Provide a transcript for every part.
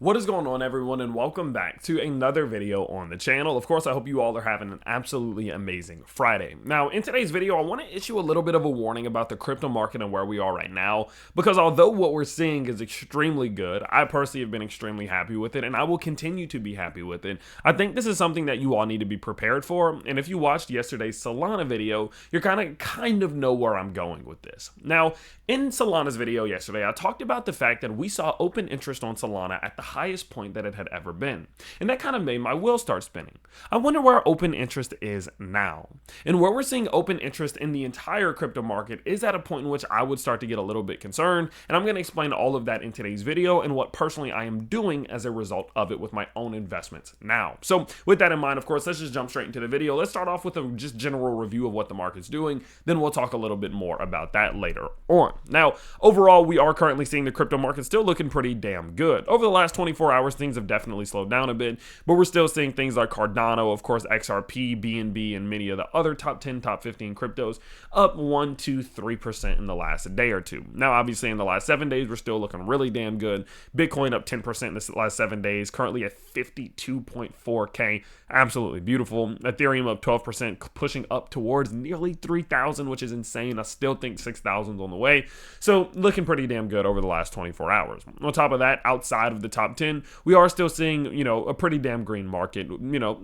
What is going on, everyone, and welcome back to another video on the channel. Of course, I hope you all are having an absolutely amazing Friday. Now, in today's video, I want to issue a little bit of a warning about the crypto market and where we are right now, because although what we're seeing is extremely good, I personally have been extremely happy with it, and I will continue to be happy with it. I think this is something that you all need to be prepared for, and if you watched yesterday's Solana video, you're kind of know where I'm going with this. Now, in Solana's video yesterday, I talked about the fact that we saw open interest on Solana at the highest point that it had ever been. And that kind of made my wheels start spinning. I wonder where open interest is now. And where we're seeing open interest in the entire crypto market is at a point in which I would start to get a little bit concerned. And I'm going to explain all of that in today's video and what personally I am doing as a result of it with my own investments now. So with that in mind, of course, let's just jump straight into the video. Let's start off with a just general review of what the market's doing. Then we'll talk a little bit more about that later on. Now, overall, we are currently seeing the crypto market still looking pretty damn good. Over the last 24 hours, things have definitely slowed down a bit, but we're still seeing things like Cardano, of course, XRP, BNB, and many of the other top 10, top 15 cryptos up 1, 2, 3% in the last day or two. Now, obviously, in the last 7 days, we're still looking really damn good. Bitcoin up 10% in the last 7 days, currently at 52.4K. Absolutely beautiful. Ethereum up 12%, pushing up towards nearly 3,000, which is insane. I still think 6,000 is on the way. So looking pretty damn good over the last 24 hours. On top of that, outside of the top 10, we are still seeing, a pretty damn green market.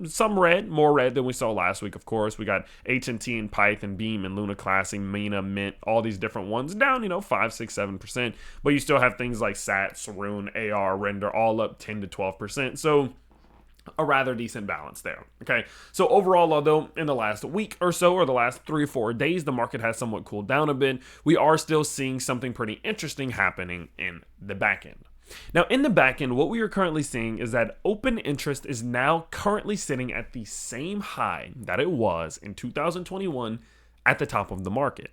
Some red, more red than we saw last week, of course. We got HNT and Python, Beam, and Luna Classic, Mina, Mint, all these different ones down, 5, 6, 7%. But you still have things like SAT, Saroon, AR, Render, all up 10 to 12%. So a rather decent balance there. Okay, so overall, although in the last week or so, or the last 3 or 4 days, the market has somewhat cooled down a bit, we are still seeing something pretty interesting happening in the back end. Now, in the back end, what we are currently seeing is that open interest is now currently sitting at the same high that it was in 2021 at the top of the market.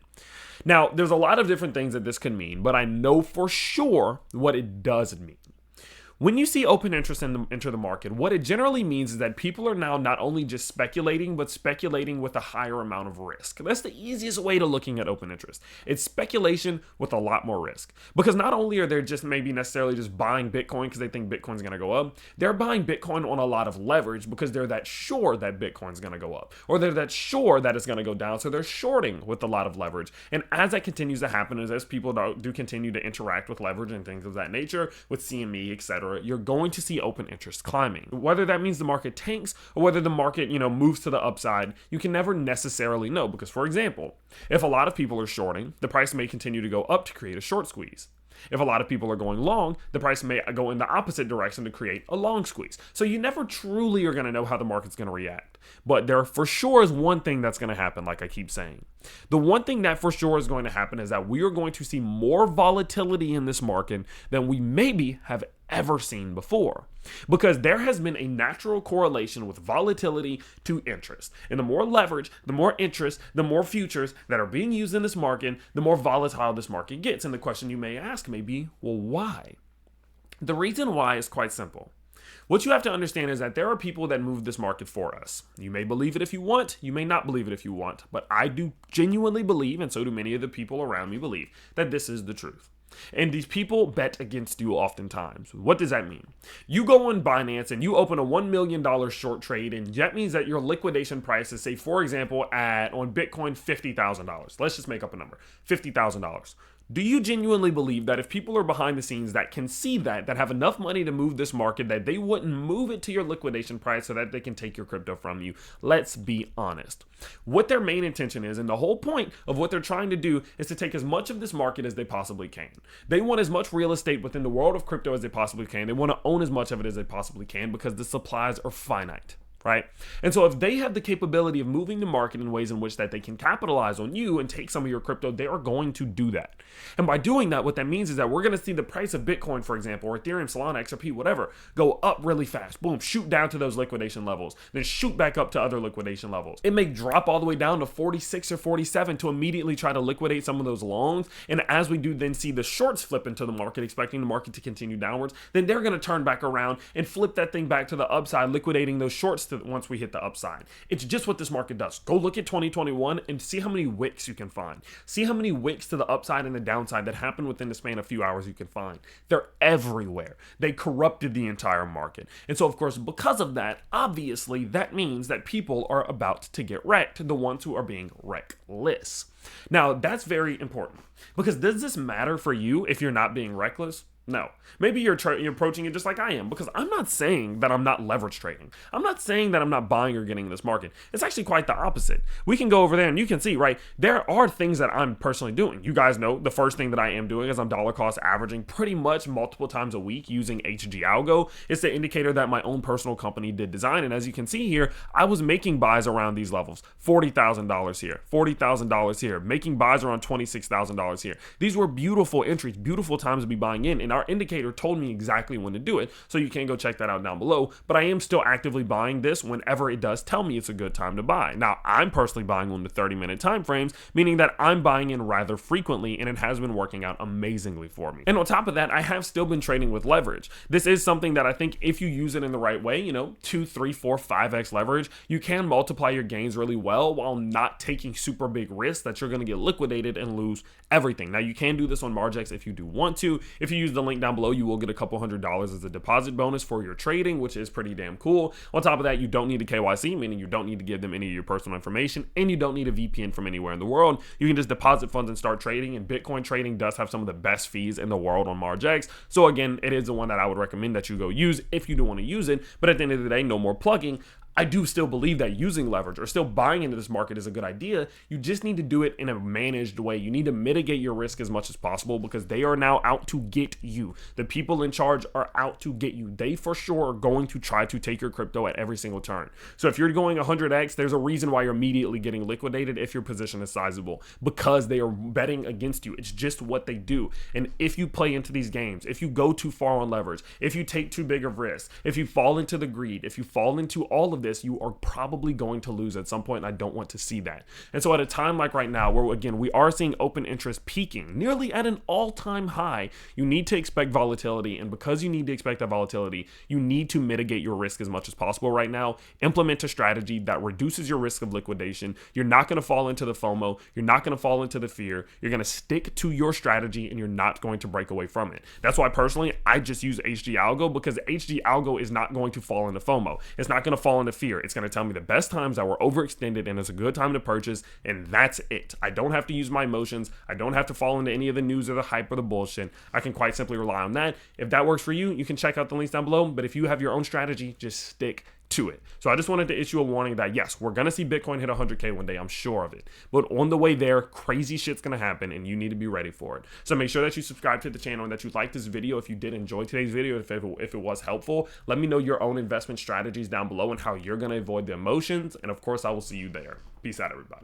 Now, there's a lot of different things that this could mean, but I know for sure what it does mean. When you see open interest enter the market, what it generally means is that people are now not only just speculating, but speculating with a higher amount of risk. That's the easiest way to looking at open interest. It's speculation with a lot more risk. Because not only are they just maybe necessarily just buying Bitcoin because they think Bitcoin's going to go up, they're buying Bitcoin on a lot of leverage because they're that sure that Bitcoin's going to go up. Or they're that sure that it's going to go down, so they're shorting with a lot of leverage. And as that continues to happen, as people do continue to interact with leverage and things of that nature, with CME, etc., you're going to see open interest climbing. Whether that means the market tanks or whether the market, moves to the upside, you can never necessarily know because, for example, if a lot of people are shorting, the price may continue to go up to create a short squeeze. If a lot of people are going long, the price may go in the opposite direction to create a long squeeze. So you never truly are going to know how the market's going to react. But there for sure is one thing that's going to happen, like I keep saying. The one thing that for sure is going to happen is that we are going to see more volatility in this market than we maybe have ever seen before. Because there has been a natural correlation with volatility to interest. And the more leverage, the more interest, the more futures that are being used in this market, the more volatile this market gets. And the question you may ask may be, well, why? The reason why is quite simple. What you have to understand is that there are people that move this market for us. You may believe it if you want, you may not believe it if you want, but I do genuinely believe, and so do many of the people around me believe, that this is the truth. And these people bet against you oftentimes. What does that mean? You go on Binance and you open a $1 million short trade, and that means that your liquidation price is, say, for example, on Bitcoin, $50,000. Let's just make up a number, $50,000. Do you genuinely believe that if people are behind the scenes that can see that have enough money to move this market, that they wouldn't move it to your liquidation price so that they can take your crypto from you? Let's be honest. What their main intention is, and the whole point of what they're trying to do, is to take as much of this market as they possibly can. They want as much real estate within the world of crypto as they possibly can. They want to own as much of it as they possibly can because the supplies are finite. Right? And so if they have the capability of moving the market in ways in which that they can capitalize on you and take some of your crypto, they are going to do that. And by doing that, what that means is that we're going to see the price of Bitcoin, for example, or Ethereum, Solana, XRP, whatever, go up really fast. Boom, shoot down to those liquidation levels, then shoot back up to other liquidation levels. It may drop all the way down to 46 or 47 to immediately try to liquidate some of those longs. And as we do then see the shorts flip into the market, expecting the market to continue downwards, then they're going to turn back around and flip that thing back to the upside, liquidating those shorts once we hit the upside. It's just what this market does. Go look at 2021 and see how many wicks you can find. See how many wicks to the upside and the downside that happen within the span of a few hours you can find. They're everywhere. They corrupted the entire market. And so, of course, because of that, obviously, that means that people are about to get wrecked, the ones who are being reckless. Now, that's very important, because does this matter for you if you're not being reckless? No. Maybe you're approaching it just like I am, because I'm not saying that I'm not leverage trading. I'm not saying that I'm not buying or getting in this market. It's actually quite the opposite. We can go over there and you can see, right, there are things that I'm personally doing. You guys know the first thing that I am doing is I'm dollar cost averaging pretty much multiple times a week using HG Algo. It's the indicator that my own personal company did design. And as you can see here, I was making buys around these levels. $40,000 here, $40,000 here, making buys around $26,000 here. These were beautiful entries, beautiful times to be buying in. And our indicator told me exactly when to do it, so you can go check that out down below. But I am still actively buying this whenever it does tell me it's a good time to buy. Now, I'm personally buying on the 30-minute time frames, meaning that I'm buying in rather frequently, and it has been working out amazingly for me. And on top of that, I have still been trading with leverage. This is something that I think if you use it in the right way, 2, 3, 4, 5x leverage, you can multiply your gains really well while not taking super big risks that you're going to get liquidated and lose everything. Now, you can do this on Margex if you do want to. If you use the link down below, you will get a couple $100s as a deposit bonus for your trading, which is pretty damn cool. On top of that, you don't need a KYC, meaning you don't need to give them any of your personal information, and you don't need a VPN from anywhere in the world. You can just deposit funds and start trading, and Bitcoin trading does have some of the best fees in the world on Margex. So again, it is the one that I would recommend that you go use if you do want to use it. But at the end of the day, no more plugging. I do still believe that using leverage or still buying into this market is a good idea. You just need to do it in a managed way. You need to mitigate your risk as much as possible, because they are now out to get you. The people in charge are out to get you. They for sure are going to try to take your crypto at every single turn. So if you're going 100x, there's a reason why you're immediately getting liquidated if your position is sizable, because they are betting against you. It's just what they do. And if you play into these games, if you go too far on leverage, if you take too big of risks, if you fall into the greed, if you fall into all of this, you are probably going to lose at some point, and I don't want to see that. And so at a time like right now, where again, we are seeing open interest peaking nearly at an all-time high, you need to expect volatility. And because you need to expect that volatility, you need to mitigate your risk as much as possible right now. Implement a strategy that reduces your risk of liquidation. You're not going to fall into the FOMO. You're not going to fall into the fear. You're going to stick to your strategy, and you're not going to break away from it. That's why personally, I just use HG Algo, because HG Algo is not going to fall into FOMO. It's not going to fall into fear. It's going to tell me the best times that were overextended and it's a good time to purchase, and that's it. I don't have to use my emotions. I don't have to fall into any of the news or the hype or the bullshit. I can quite simply rely on that. If that works for you, you can check out the links down below. But if you have your own strategy, just stick to it. So I just wanted to issue a warning that yes, we're going to see Bitcoin hit 100K one day. I'm sure of it. But on the way there, crazy shit's going to happen, and you need to be ready for it. So make sure that you subscribe to the channel and that you like this video. If you did enjoy today's video, if it was helpful, let me know your own investment strategies down below and how you're going to avoid the emotions. And of course, I will see you there. Peace out, everybody.